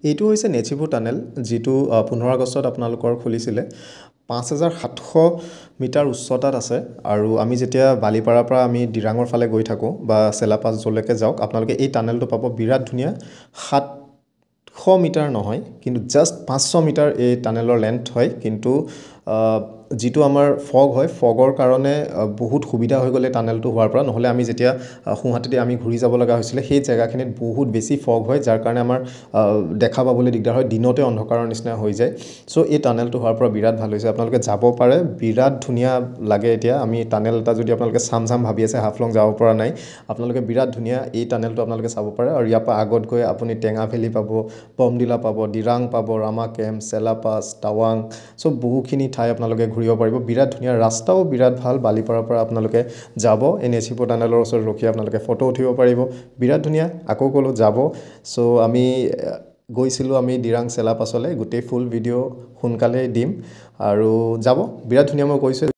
এইটো হৈছে নেচিপো টানেল, যিটো 15 আগষ্টত আপোনালোকৰ খুলিছিলে। 5700 মিটাৰ উচ্চতাত আছে আৰু আমি যেতিয়া বালিপাৰাৰ পৰা আমি ডিৰাঙৰ ফালে গৈ থাকোঁ বা চেলাপাছ যলৈকে যাওক, আপোনালোকে এই টানেলটো পাব। বিৰাট ধুনীয়া। 700 মিটাৰ নহয়, কিন্তু জাষ্ট 500 মিটাৰ এই টানেলৰ লেন্থ হয়। কিন্তু যিটো আমাৰ ফগ হয়, ফগৰ কাৰণে বহুত সুবিধা হৈ গ'লে টানেলটো হোৱাৰ পৰা। নহ'লে আমি যেতিয়া সোঁহাতেদি আমি ঘূৰি যাব লগা হৈছিলে, সেই জেগাখিনিত বহুত বেছি ফগ হয়, যাৰ কাৰণে আমাৰ দেখা পাবলৈ দিগদাৰ হয়, দিনতে অন্ধকাৰৰ নিচিনা হৈ যায়। চ' এই টানেলটো হোৱাৰ পৰা বিৰাট ভাল হৈছে, আপোনালোকে যাব পাৰে। বিৰাট ধুনীয়া লাগে। এতিয়া আমি টানেল এটা যদি আপোনালোকে চাম ভাবি আছে, হাফলং যাব পৰা নাই, আপোনালোকে বিৰাট ধুনীয়া এই টানেলটো আপোনালোকে চাব পাৰে। আৰু ইয়াৰ পৰা আগত গৈ আপুনি টেঙা ভেলী পাব, বমডিলা পাব, ডিৰাং পাব, ৰামা কেম্প, চেলাপাছ, টাৱাং, চ' বহুখিনি ঠাই আপোনালোকে ঘূৰিব পাৰিব। বিৰাট ধুনীয়া, ৰাস্তাও বিৰাট ভাল। বালিপাৰাৰ পৰা আপোনালোকে যাব, এই নেচিপো টানেলৰ ওচৰত ৰখি আপোনালোকে ফটো উঠিব পাৰিব। বিৰাট ধুনীয়া। আকৌ ক'লোঁ যাব। চ' আমি গৈছিলোঁ আমি ডিৰাং চেলাপাছলৈ। গোটেই ফুল ভিডিঅ' সোনকালেই দিম আৰু যাব। বিৰাট ধুনীয়া, মই কৈছোঁ।